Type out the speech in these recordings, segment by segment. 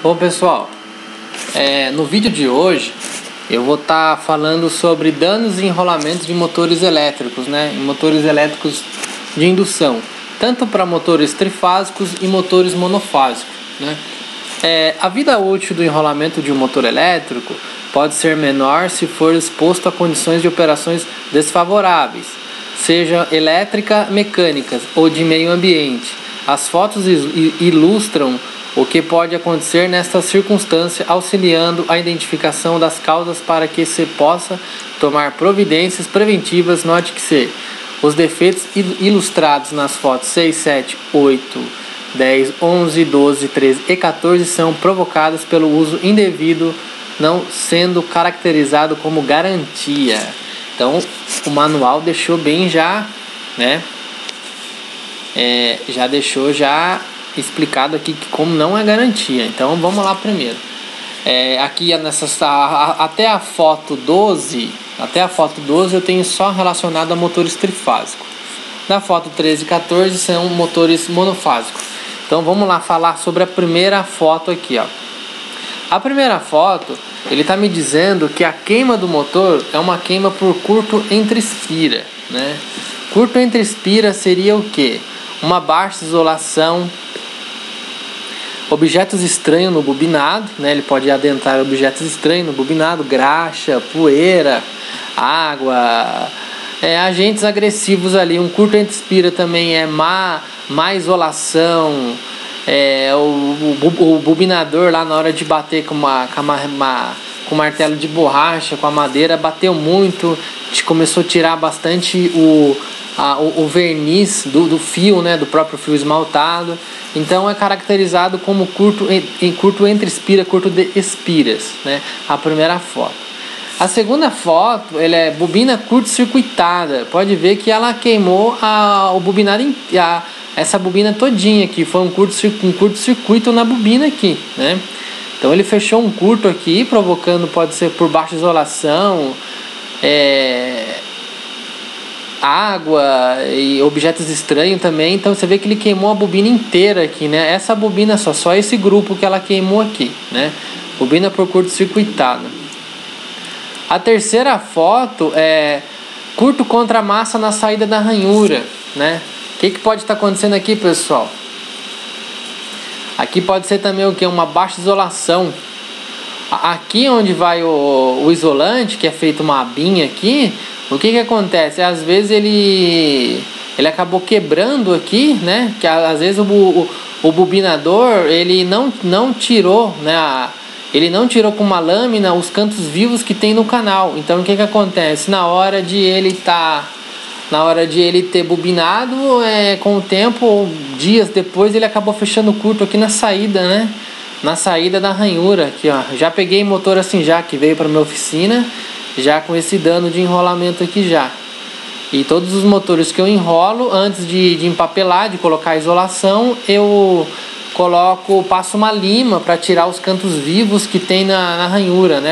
Bom pessoal, no vídeo de hoje eu vou estar falando sobre danos e enrolamentos de motores elétricos, em motores elétricos de indução, tanto para motores trifásicos e motores monofásicos. A vida útil do enrolamento de um motor elétrico pode ser menor se for exposto a condições de operações desfavoráveis, seja elétrica, mecânicas ou de meio ambiente. As fotos ilustram o que pode acontecer nesta circunstância, auxiliando a identificação das causas para que se possa tomar providências preventivas. Note que os defeitos ilustrados nas fotos 6, 7, 8, 10, 11, 12, 13 e 14 são provocados pelo uso indevido, não sendo caracterizado como garantia. Então, o manual deixou bem já deixou explicado aqui que como não é garantia. Então vamos lá primeiro. Aqui até a foto 12 eu tenho só relacionado a motores trifásicos. Na foto 13 e 14 são motores monofásicos. Então vamos lá falar sobre a primeira foto aqui, ó. A primeira foto, ele está me dizendo que a queima do motor é uma queima por curto entre espira, Curto entre espira seria o que? Uma baixa isolação, objetos estranhos no bobinado, Ele pode adentrar objetos estranhos no bobinado, graxa, poeira, água, agentes agressivos ali. Um curto entre espira também é má isolação, o bobinador lá na hora de bater com martelo de borracha, com a madeira, bateu muito, começou a tirar bastante o verniz do fio, do próprio fio esmaltado. Então é caracterizado como curto entre espira, curto de espiras, a primeira foto. A segunda foto, ela é bobina curto-circuitada. Pode ver que ela queimou o bobinado, essa bobina todinha aqui. Foi um curto-circuito na bobina aqui, Então ele fechou um curto aqui, provocando, pode ser por baixa isolação, água e objetos estranhos também. Então você vê que ele queimou a bobina inteira aqui, Essa bobina só esse grupo que ela queimou aqui, Bobina por curto-circuitada. A terceira foto é curto contra massa na saída da ranhura, O que pode estar acontecendo aqui, pessoal? Aqui pode ser também o que? Uma baixa isolação. Aqui onde vai o isolante, que é feito uma abinha aqui, o que acontece? Às vezes ele acabou quebrando aqui, Que às vezes o bobinador ele não tirou, ele não tirou com uma lâmina os cantos vivos que tem no canal. Então o que acontece? Na hora de ele ter bobinado, com o tempo, dias depois, ele acabou fechando curto aqui na saída, Na saída da ranhura aqui, ó. Já peguei motor assim já, que veio para minha oficina, já com esse dano de enrolamento aqui já. E todos os motores que eu enrolo, antes de empapelar, de colocar a isolação, eu passo uma lima para tirar os cantos vivos que tem na ranhura,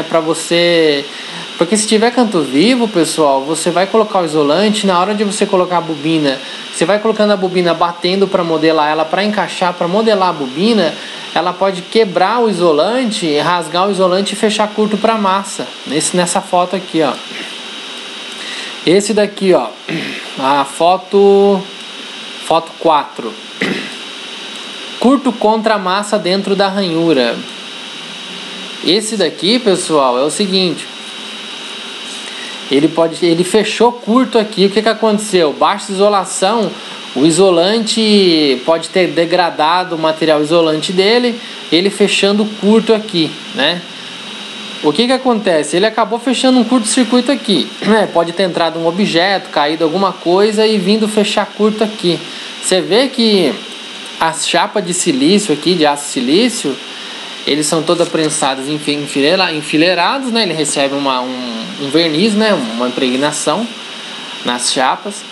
porque se tiver canto vivo, pessoal, você vai colocar o isolante, na hora de você colocar a bobina, você vai colocando a bobina, batendo para modelar ela, para encaixar, para modelar a bobina, ela pode quebrar o isolante, rasgar o isolante e fechar curto para massa. Nessa foto aqui, ó. Esse daqui, ó, a foto 4. Curto contra a massa dentro da ranhura. Esse daqui, pessoal, é o seguinte. Ele fechou curto aqui. O que aconteceu? Baixa isolação. O isolante pode ter degradado o material isolante dele. Ele fechando curto aqui, O que acontece? Ele acabou fechando um curto-circuito aqui, Pode ter entrado um objeto, caído alguma coisa e vindo fechar curto aqui. Você vê que as chapas de silício aqui, de aço silício, eles são todas prensadas enfileirados, Ele recebe um verniz, uma impregnação nas chapas.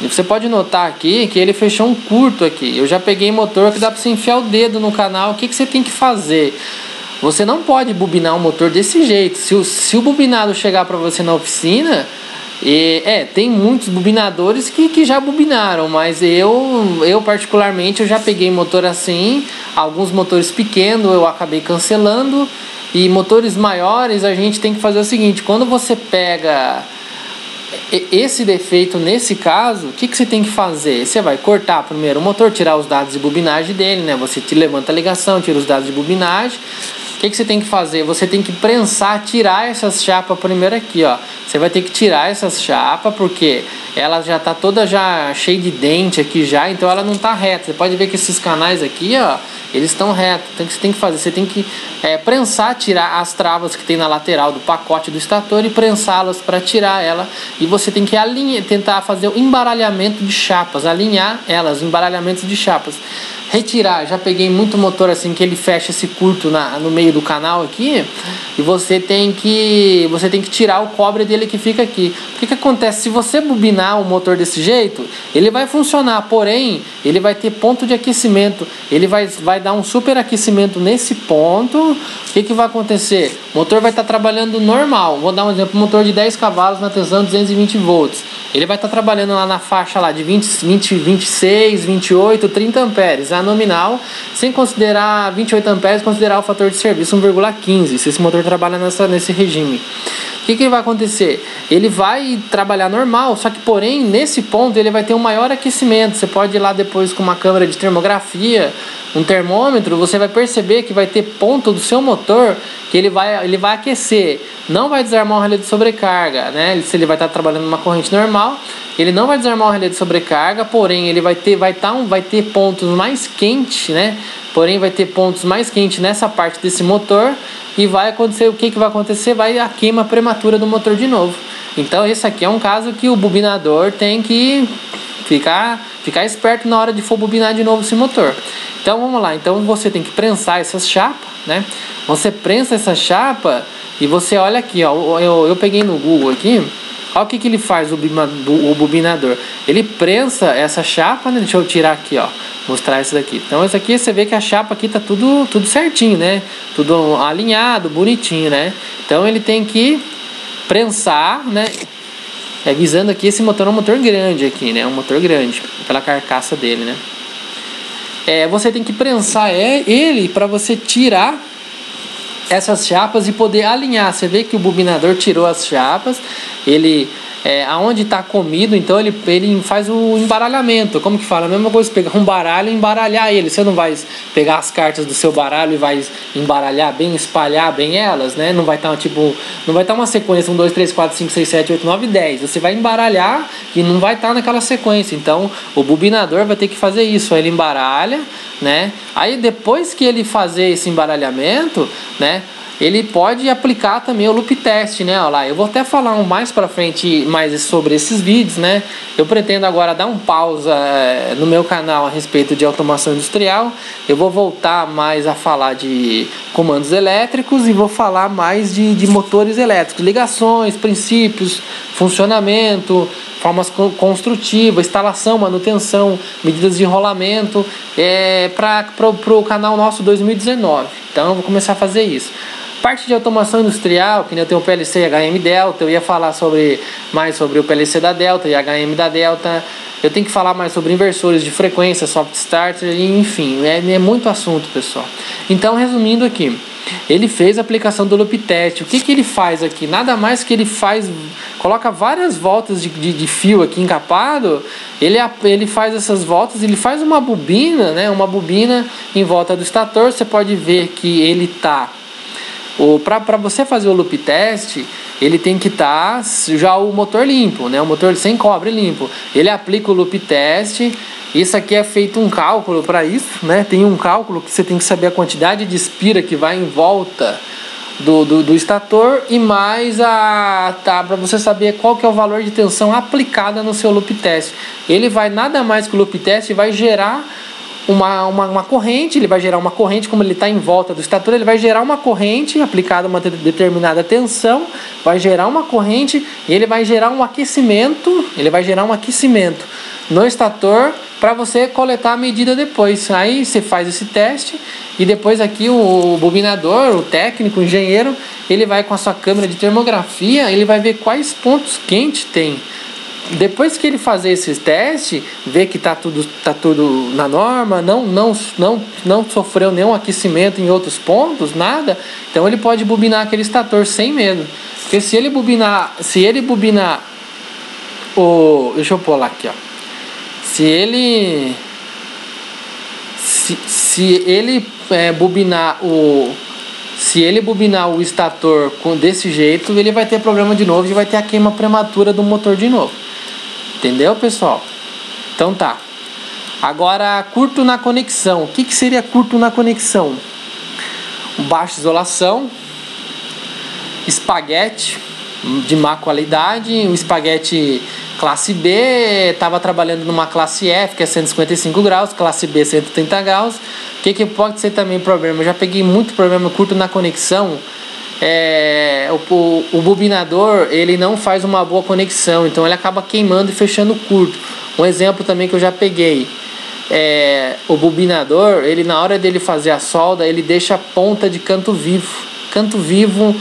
E você pode notar aqui que ele fechou um curto aqui. Eu já peguei motor que dá para você enfiar o dedo no canal. O que você tem que fazer? Você não pode bobinar um motor desse jeito. Se o bobinado chegar para você na oficina, Tem muitos bobinadores que já bobinaram, mas eu particularmente eu já peguei motor assim. Alguns motores pequenos eu acabei cancelando, e motores maiores a gente tem que fazer o seguinte: quando você pega esse defeito, nesse caso, o que você tem que fazer? Você vai cortar primeiro o motor, tirar os dados de bobinagem dele, né? Você levanta a ligação, tira os dados de bobinagem. O que você tem que fazer? Você tem que prensar, tirar essas chapas primeiro aqui, ó. Você vai ter que tirar essas chapas, porque ela já tá toda já cheia de dente aqui já, então ela não tá reta. Você pode ver que esses canais aqui, ó, eles estão retos. Então o que você tem que fazer? Você tem que prensar, tirar as travas que tem na lateral do pacote do estator e prensá-las para tirar ela. E você tem que tentar fazer o embaralhamento de chapas, alinhar elas, embaralhamentos de chapas. Retirar, já peguei muito motor assim que ele fecha esse curto no meio do canal aqui, e você tem que tirar o cobre dele que fica aqui. O que acontece? Se você bobinar o motor desse jeito, ele vai funcionar, porém ele vai ter ponto de aquecimento, ele vai dar um superaquecimento nesse ponto. O que vai acontecer? O motor vai estar trabalhando normal. Vou dar um exemplo: motor de 10 cavalos na tensão 220 volts. Ele vai estar trabalhando lá na faixa lá de 26, 28, 30 amperes, a nominal, sem considerar 28 amperes, considerar o fator de serviço 1,15, se esse motor trabalha nesse regime. O que vai acontecer? Ele vai trabalhar normal, só que porém nesse ponto ele vai ter um maior aquecimento. Você pode ir lá depois com uma câmera de termografia, um termômetro, você vai perceber que vai ter ponto do seu motor que ele vai aquecer. Não vai desarmar o relé de sobrecarga, né? Se ele vai estar trabalhando numa corrente normal, ele não vai desarmar o relé de sobrecarga, porém ele vai ter pontos mais quentes, né? Porém vai ter pontos mais quentes nessa parte desse motor, e vai acontecer o que vai acontecer? Vai a queima prematura do motor de novo. Então esse aqui é um caso que o bobinador tem que ficar esperto na hora de for bobinar de novo esse motor. Então vamos lá, então você tem que prensar essas chapas, né? Você prensa essa chapa e você olha aqui, ó, eu peguei no Google aqui. Olha o que ele faz, o bobinador. Ele prensa essa chapa, né? Deixa eu tirar aqui, ó, mostrar isso daqui. Então esse aqui você vê que a chapa aqui tá tudo certinho, né? Tudo alinhado, bonitinho, né? Então ele tem que prensar, né? Visando aqui, esse motor é um motor grande aqui, né? Um motor grande, pela carcaça dele, né? Você tem que prensar ele para você tirar essas chapas e poder alinhar. Você vê que o bobinador tirou as chapas, ele aonde está comido, então ele faz o embaralhamento. Como que fala? A mesma coisa, pegar um baralho e embaralhar ele. Você não vai pegar as cartas do seu baralho e vai embaralhar bem, espalhar bem elas, né? Não vai estar uma sequência 1, 2, 3, 4, 5, 6, 7, 8, 9, 10. Você vai embaralhar e não vai estar naquela sequência. Então o bobinador vai ter que fazer isso. Aí ele embaralha, né? Aí depois que ele fazer esse embaralhamento, né, ele pode aplicar também o loop test, né? Olha lá, eu vou até falar mais pra frente mais sobre esses vídeos, né? Eu pretendo agora dar um pausa no meu canal a respeito de automação industrial. Eu vou voltar mais a falar de comandos elétricos e vou falar mais de motores elétricos, ligações, princípios, funcionamento, formas construtivas, instalação, manutenção, medidas de enrolamento, para o canal nosso 2019. Então eu vou começar a fazer isso. Parte de automação industrial, que eu tenho o PLC e HM Delta, eu ia falar mais sobre o PLC da Delta e HM da Delta. Eu tenho que falar mais sobre inversores de frequência, soft starter, enfim, é muito assunto, pessoal. Então, resumindo aqui, ele fez a aplicação do loop test. O que ele faz aqui? Nada mais que ele coloca várias voltas de fio aqui encapado. Ele faz essas voltas, ele faz uma bobina, né? Uma bobina em volta do estator. Você pode ver que ele tá... Para você fazer o loop test, ele tem que estar já o motor limpo, né? O motor sem cobre limpo. Ele aplica o loop test. Isso aqui é feito um cálculo para isso, né? Tem um cálculo que você tem que saber a quantidade de espira que vai em volta do estator e mais para você saber qual que é o valor de tensão aplicada no seu loop test. Ele vai nada mais que o loop test vai gerar uma corrente. Ele vai gerar uma corrente, como ele está em volta do estator, ele vai gerar uma corrente aplicada a uma determinada tensão, vai gerar uma corrente e ele vai gerar um aquecimento. no estator para você coletar a medida depois. Aí você faz esse teste e depois aqui o bobinador, o técnico, o engenheiro, ele vai com a sua câmera de termografia, ele vai ver quais pontos quentes tem. Depois que ele fazer esse teste, ver que tá tudo na norma, não sofreu nenhum aquecimento em outros pontos, nada, então ele pode bobinar aquele estator sem medo. Porque se ele bobinar deixa eu pôr lá aqui, ó. Se ele bobinar o estator desse jeito, ele vai ter problema de novo e vai ter a queima prematura do motor de novo. Entendeu, pessoal? Então tá. Agora, curto na conexão. O que seria curto na conexão? Baixa isolação, espaguete de má qualidade, o espaguete classe B, estava trabalhando numa classe F, que é 155 graus, classe B 130 graus. O que pode ser também problema? Eu já peguei muito problema curto na conexão. O bobinador, ele não faz uma boa conexão, então ele acaba queimando e fechando curto. Um exemplo também que eu já peguei, o bobinador, ele na hora dele fazer a solda, ele deixa a ponta de canto vivo,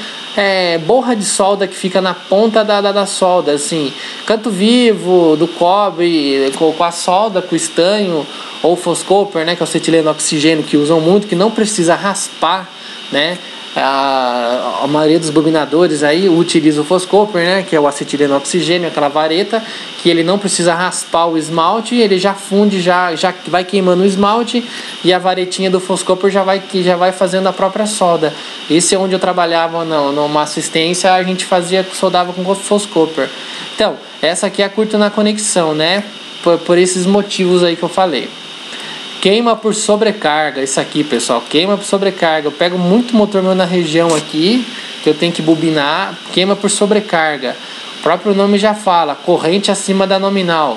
borra de solda que fica na ponta da solda, assim, canto vivo do cobre com a solda, com o estanho ou foscouper, né, que é o acetileno oxigênio que usam muito, que não precisa raspar, né. A maioria dos bobinadores aí utiliza o foscouper, né, que é o acetileno oxigênio, aquela vareta que ele não precisa raspar o esmalte, ele já funde, já vai queimando o esmalte e a varetinha do foscouper já vai fazendo a própria solda. Esse é onde eu trabalhava numa assistência, a gente soldava com foscouper. Então, essa aqui é a curta na conexão, né, por esses motivos aí que eu falei. Queima por sobrecarga, isso aqui, pessoal, queima por sobrecarga. Eu pego muito motor meu na região aqui, que eu tenho que bobinar, queima por sobrecarga. O próprio nome já fala, corrente acima da nominal.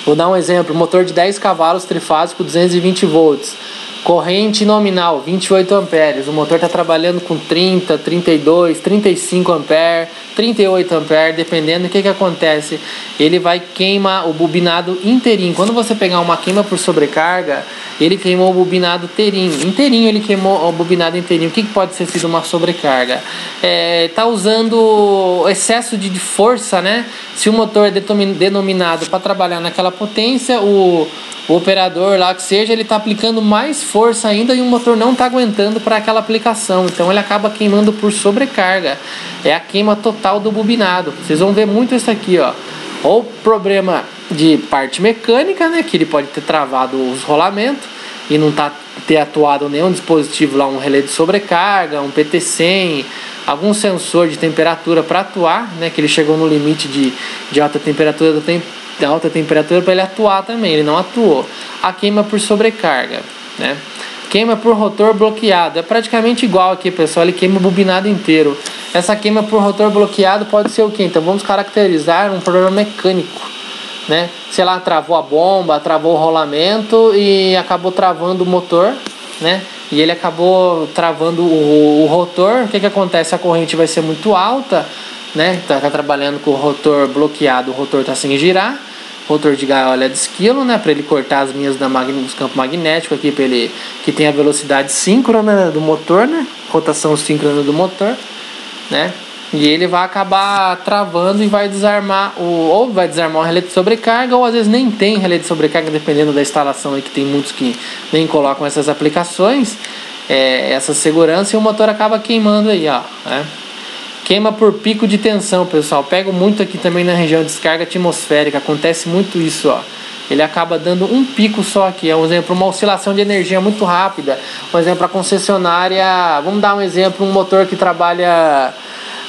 Vou dar um exemplo, motor de 10 cavalos trifásico, 220 volts. Corrente nominal, 28 amperes. O motor está trabalhando com 30, 32, 35 amperes, 38 amperes, dependendo do que acontece. Ele vai queimar o bobinado inteirinho. Quando você pegar uma queima por sobrecarga, ele queimou o bobinado inteirinho, ele queimou o bobinado inteirinho. O que pode ser sido uma sobrecarga? Tá usando excesso de força, né? Se o motor é denominado para trabalhar naquela potência, o operador lá que seja, ele está aplicando mais força ainda e o motor não está aguentando para aquela aplicação, então ele acaba queimando por sobrecarga. É a queima total do bobinado. Vocês vão ver muito isso aqui, ó. Ou problema de parte mecânica, né, que ele pode ter travado os rolamentos e não ter atuado nenhum dispositivo lá, um relé de sobrecarga, um PT100, algum sensor de temperatura para atuar, né, que ele chegou no limite de alta temperatura para ele atuar também, ele não atuou. A queima por sobrecarga, né? Queima por rotor bloqueado, é praticamente igual aqui, pessoal, ele queima o bobinado inteiro. Essa queima por rotor bloqueado pode ser o quê? Então vamos caracterizar um problema mecânico, né? Sei lá, travou a bomba, travou o rolamento e acabou travando o motor, né? E ele acabou travando o rotor. O que acontece? A corrente vai ser muito alta, né? Tá trabalhando com o rotor bloqueado, o rotor está sem girar, rotor de gaiola de esquilo, né? Para ele cortar as linhas dos campos magnéticos aqui, para ele que tem a velocidade síncrona do motor, né? Rotação síncrona do motor, né? E ele vai acabar travando e vai desarmar ou vai desarmar o relé de sobrecarga, ou às vezes nem tem relé de sobrecarga, dependendo da instalação aí, que tem muitos que nem colocam essas aplicações, essa segurança, e o motor acaba queimando aí, ó, né? Queima por pico de tensão, pessoal. Pego muito aqui também na região de descarga atmosférica. Acontece muito isso, ó. Ele acaba dando um pico só aqui. É um exemplo, uma oscilação de energia muito rápida. Por exemplo, a concessionária... Vamos dar um exemplo, um motor que trabalha...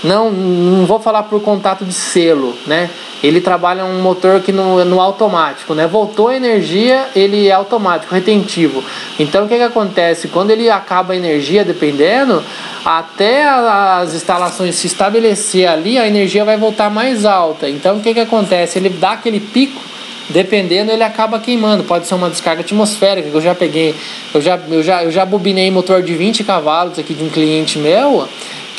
Não vou falar por contato de selo, né? Ele trabalha um motor que no automático, né? Voltou a energia, ele é automático, retentivo. Então o que acontece? Quando ele acaba a energia, dependendo, até as instalações se estabelecer ali, a energia vai voltar mais alta. Então o que acontece? Ele dá aquele pico, dependendo, ele acaba queimando. Pode ser uma descarga atmosférica, que eu já peguei. Eu já bobinei motor de 20 cavalos aqui de um cliente meu,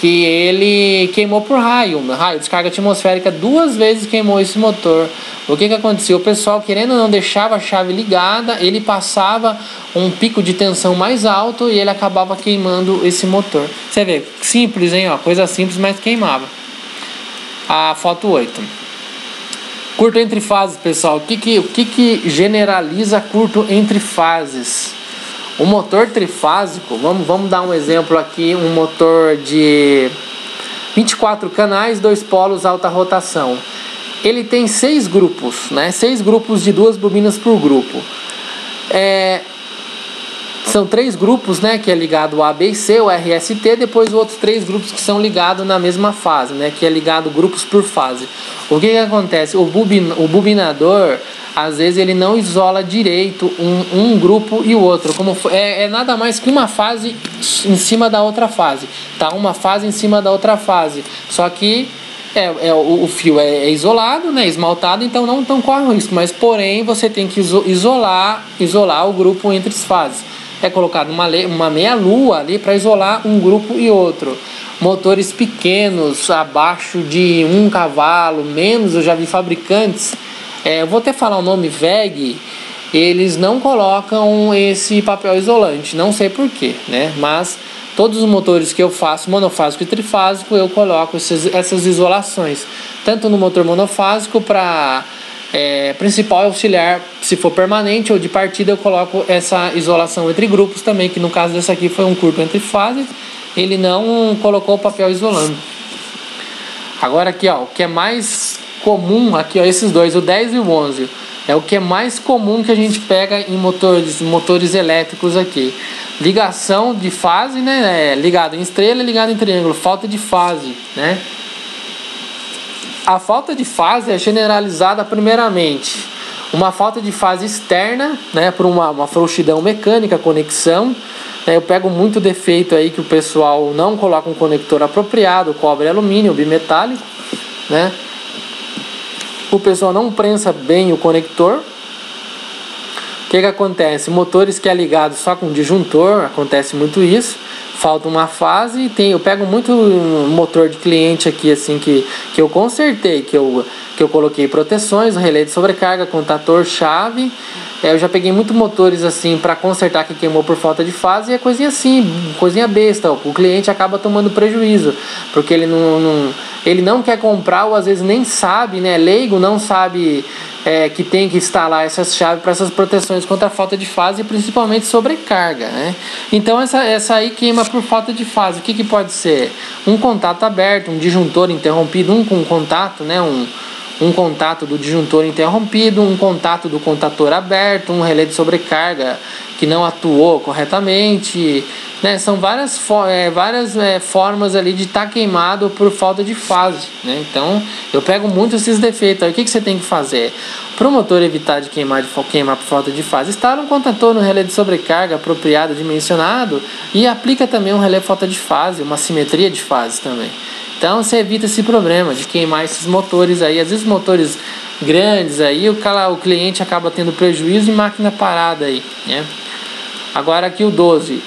que ele queimou por raio, descarga atmosférica, 2 vezes queimou esse motor. O que aconteceu? O pessoal, querendo ou não, deixava a chave ligada, ele passava um pico de tensão mais alto e ele acabava queimando esse motor. Você vê, simples, hein? Ó, coisa simples, mas queimava. A foto 8. Curto entre fases, pessoal. O que generaliza curto entre fases? O motor trifásico, vamos dar um exemplo aqui, um motor de 24 canais, 2 polos, alta rotação. Ele tem 6 grupos, né? 6 grupos de 2 bobinas por grupo. São 3 grupos, né? Que é ligado o A, B e C, o RST, depois outros 3 grupos que são ligados na mesma fase, né? Que é ligado grupos por fase. O que acontece? O bobinador, às vezes ele não isola direito um grupo e o outro. É nada mais que uma fase em cima da outra fase. Tá? Uma fase em cima da outra fase. Só que o fio é isolado, né? Esmaltado, então não corre o risco. Mas porém você tem que isolar o grupo entre as fases. É colocado uma meia-lua ali para isolar um grupo e outro. Motores pequenos, abaixo de 1 cavalo, menos, eu já vi fabricantes. Eu vou até falar o nome VEG, eles não colocam esse papel isolante, não sei porquê, né? Mas todos os motores que eu faço, monofásico e trifásico, eu coloco essas isolações. Tanto no motor monofásico para principal e auxiliar, se for permanente ou de partida, eu coloco essa isolação entre grupos também, que no caso desse aqui foi um curto entre fases, ele não colocou o papel isolando. Agora aqui, ó, o que é mais comum aqui, ó, esses dois, o 10 e o 11, é o que é mais comum que a gente pega em motores elétricos aqui. Ligação de fase, né? Ligado em estrela, ligado em triângulo, falta de fase, né? A falta de fase é generalizada primeiramente. Uma falta de fase externa, né? Por uma frouxidão mecânica, conexão. Eu pego muito defeito aí que o pessoal não coloca um conector apropriado, cobre, alumínio, bimetálico, né? O pessoal não prensa bem o conector. O que acontece? Motores que é ligado só com disjuntor, acontece muito isso. Falta uma fase. Eu pego muito motor de cliente aqui, assim, que eu consertei, que eu coloquei proteções, relé de sobrecarga, contator, chave. Eu já peguei muito motores assim para consertar que queimou por falta de fase, e é coisinha assim, coisinha besta. O cliente acaba tomando prejuízo, porque ele não quer comprar, ou às vezes nem sabe, né? Leigo não sabe que tem que instalar essas chaves para essas proteções contra a falta de fase e principalmente sobrecarga, né? Então essa aí queima por falta de fase. O que pode ser? Um contato aberto, um disjuntor interrompido, com contato, né? Um contato do disjuntor interrompido, um contato do contator aberto, um relé de sobrecarga que não atuou corretamente, né? São várias formas ali de estar queimado por falta de fase, né? Então eu pego muito esses defeitos. Aí, o que você tem que fazer? Para o motor evitar de queimar por falta de fase, instala um contator no relé de sobrecarga apropriado, dimensionado, e aplica também um relé de falta de fase, uma simetria de fase também. Então você evita esse problema de queimar esses motores aí. Às vezes motores grandes aí, o cliente acaba tendo prejuízo e máquina parada aí, né? Agora aqui o 12.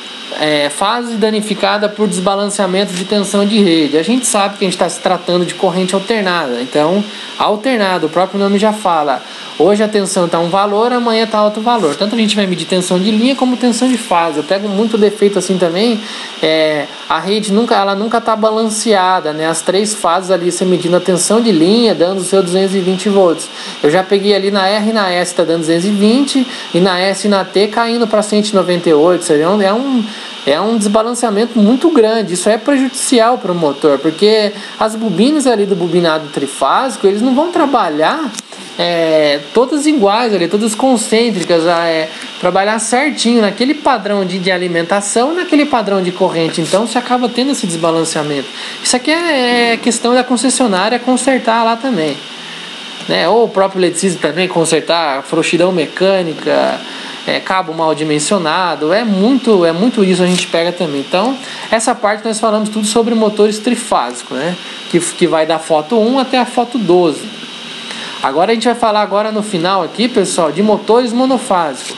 Fase danificada por desbalanceamento de tensão de rede. A gente sabe que a gente está se tratando de corrente alternada. Então, alternado, o próprio nome já fala. Hoje a tensão está um valor, amanhã está outro valor. Tanto a gente vai medir tensão de linha como tensão de fase. Eu pego muito defeito assim também. A rede nunca está balanceada, né? As 3 fases ali, você medindo a tensão de linha, dando o seu 220 volts. Eu já peguei ali na R e na S, está dando 220, e na S e na T caindo para 198. Você vê, é um desbalanceamento muito grande. Isso é prejudicial para o motor, porque as bobinas ali do bobinado trifásico, eles não vão trabalhar todas iguais ali, todas concêntricas, trabalhar certinho naquele padrão de alimentação, naquele padrão de corrente. Então você acaba tendo esse desbalanceamento. Isso aqui é questão da concessionária consertar lá também, né? Ou o próprio eletricista também consertar frouxidão mecânica, cabo mal dimensionado. É muito isso a gente pega também. Então essa parte nós falamos tudo sobre motores trifásicos, né? Que vai da foto 1 até a foto 12. Agora a gente vai falar agora no final aqui, pessoal, de motores monofásicos.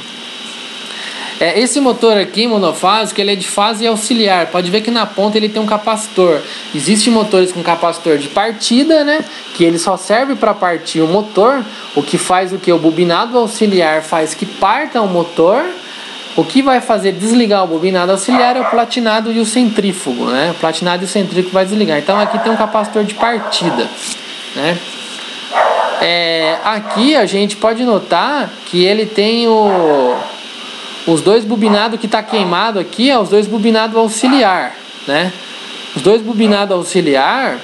Esse motor aqui, monofásico, ele é de fase auxiliar. Pode ver que na ponta ele tem um capacitor. Existem motores com capacitor de partida, né? Que ele só serve para partir o motor. O que faz o que? O bobinado auxiliar faz que parta o motor. O que vai fazer desligar o bobinado auxiliar é o platinado e o centrífugo, né? O platinado e o centrífugo vai desligar. Então aqui tem um capacitor de partida, né? Aqui a gente pode notar que ele tem os dois bobinados que está queimado aqui, os dois bobinados auxiliar, né? Os dois bobinados auxiliar,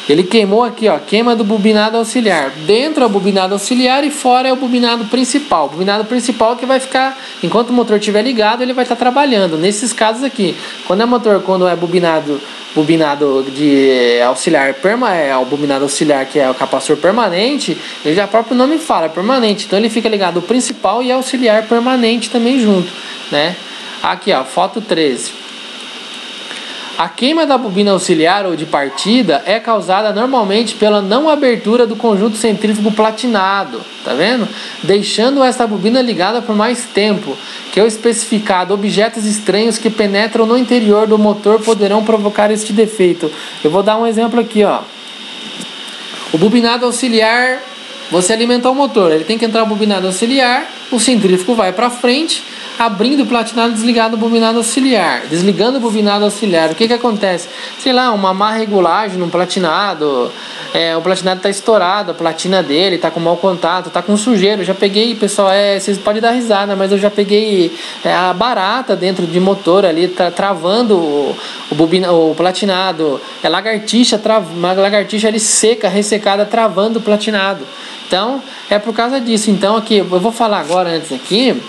ele queimou aqui, ó, queima do bobinado auxiliar. Dentro é o bobinado auxiliar e fora é o bobinado principal. O bobinado principal que vai ficar, enquanto o motor estiver ligado, ele vai estar trabalhando. Nesses casos aqui, quando é bobinado de auxiliar o bobinado auxiliar, que é o capacitor permanente, ele já o próprio nome fala, é permanente. Então ele fica ligado o principal e auxiliar permanente também junto, né? Aqui, ó, foto 13. A queima da bobina auxiliar ou de partida é causada normalmente pela não abertura do conjunto centrífugo platinado, tá vendo? Deixando esta bobina ligada por mais tempo, que é o especificado. Objetos estranhos que penetram no interior do motor poderão provocar este defeito. Eu vou dar um exemplo aqui, ó. O bobinado auxiliar, você alimentou o motor, ele tem que entrar o bobinado auxiliar, o centrífugo vai para frente, abrindo o platinado, desligado o bobinado auxiliar, desligando o bobinado auxiliar. O que acontece? Sei lá, uma má regulagem no platinado, o platinado está estourado, a platina dele está com mau contato, está com sujeira. Eu já peguei, pessoal, vocês podem dar risada, mas eu já peguei a barata dentro de motor ali, tá travando o platinado. Uma lagartixa ali seca, ressecada, travando o platinado. Então, é por causa disso. Então, aqui, eu vou falar agora antes aqui,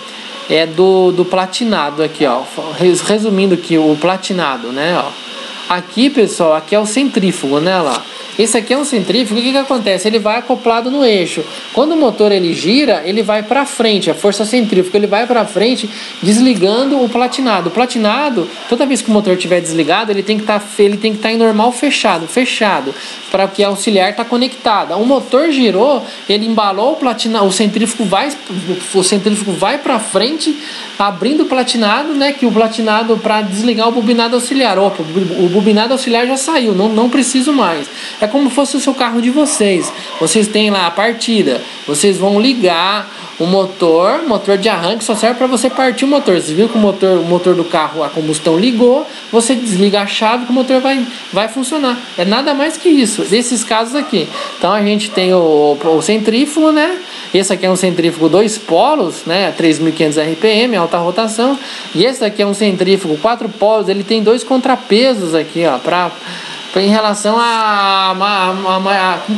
do platinado aqui, ó. Resumindo aqui, o platinado, né, ó. Aqui, pessoal, aqui é o centrífugo, né, lá. Esse aqui é um centrífugo. O que acontece? Ele vai acoplado no eixo. Quando o motor ele gira, ele vai para frente. A força centrífuga ele vai para frente, desligando o platinado. O platinado, toda vez que o motor estiver desligado, ele tem que estar em normal fechado, para que a auxiliar está conectada. O motor girou, ele embalou o platinado, o centrífugo vai para frente, abrindo o platinado, né? Que o platinado para desligar o bobinado auxiliar. Opa, o bobinado auxiliar já saiu, não preciso mais. É como se fosse o seu carro de vocês. Vocês têm lá a partida. Vocês vão ligar o motor de arranque só serve para você partir o motor. Você viu que o motor do carro, a combustão ligou, você desliga a chave que o motor vai funcionar. É nada mais que isso, desses casos aqui. Então a gente tem o centrífugo, né? Esse aqui é um centrífugo 2 polos, né? 3.500 RPM, alta rotação. E esse aqui é um centrífugo 4 polos, ele tem 2 contrapesos aqui, ó, em relação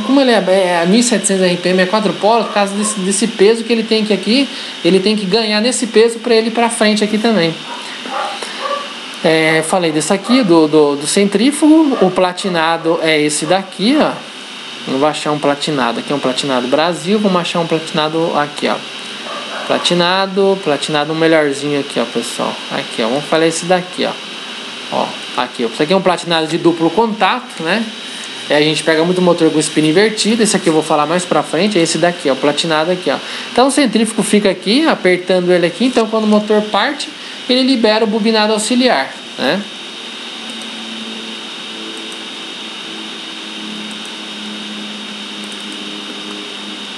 como ele é 1.700 RPM, é 4 polos, por causa desse peso que ele tem aqui, ele tem que ganhar nesse peso para ele ir para frente aqui também. Falei desse aqui, do centrífugo. O platinado é esse daqui, ó. Vamos achar um platinado, aqui é um platinado Brasil, vamos achar um platinado aqui, ó. Platinado um melhorzinho aqui, ó, pessoal. Aqui, ó, vamos falar esse daqui, ó. Aqui, ó. Isso aqui é um platinado de duplo contato, né? A gente pega muito motor com espina invertida. Esse aqui eu vou falar mais pra frente. É esse daqui, ó, o platinado aqui, ó. Então o centrífugo fica aqui, apertando ele aqui. Então quando o motor parte, ele libera o bobinado auxiliar, né?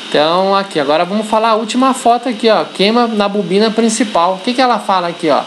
Então aqui, agora vamos falar a última foto aqui, ó. Queima na bobina principal. O que ela fala aqui, ó?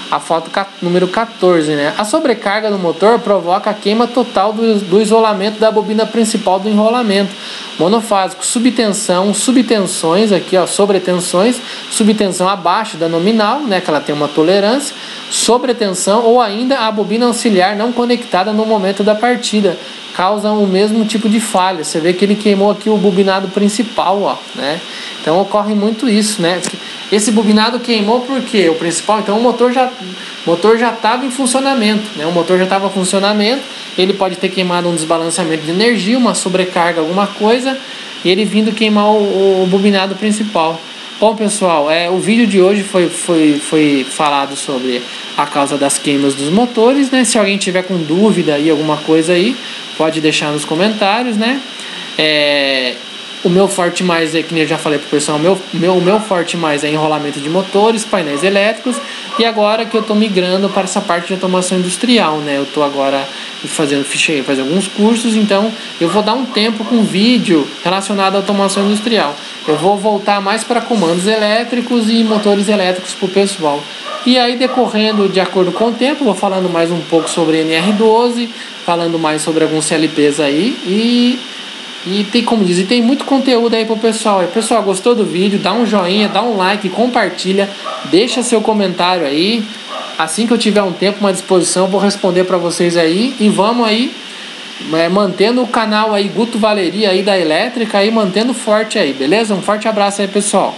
A foto número 14, né? A sobrecarga do motor provoca a queima total do isolamento da bobina principal do enrolamento monofásico. Subtensões aqui, ó, sobretensões, subtensão abaixo da nominal, né, que ela tem uma tolerância, sobretensão ou ainda a bobina auxiliar não conectada no momento da partida, causam o mesmo tipo de falha. Você vê que ele queimou aqui o bobinado principal, ó, né? Então ocorre muito isso, né? Esse bobinado queimou porque o principal, então o motor já estava em funcionamento, né? O motor já estava em funcionamento, ele pode ter queimado um desbalanceamento de energia, uma sobrecarga, alguma coisa, e ele vindo queimar o bobinado principal. Bom, pessoal, o vídeo de hoje foi falado sobre a causa das queimas dos motores, né? Se alguém tiver com dúvida aí, alguma coisa aí, pode deixar nos comentários, né? O meu forte mais é, que nem eu já falei pro pessoal, o meu forte mais é enrolamento de motores, painéis elétricos, e agora que eu tô migrando para essa parte de automação industrial, né? Eu tô agora fazer alguns cursos, então eu vou dar um tempo com vídeo relacionado à automação industrial. Eu vou voltar mais para comandos elétricos e motores elétricos pro pessoal. E aí, decorrendo de acordo com o tempo, vou falando mais um pouco sobre NR12, falando mais sobre alguns CLPs aí e tem, como diz, e tem muito conteúdo aí pro pessoal. E, pessoal, gostou do vídeo? Dá um joinha, dá um like, compartilha, deixa seu comentário aí. Assim que eu tiver um tempo, uma disposição, eu vou responder para vocês aí. E vamos aí, mantendo o canal aí, Guto Valeria aí da Elétrica aí, mantendo forte aí, beleza? Um forte abraço aí, pessoal.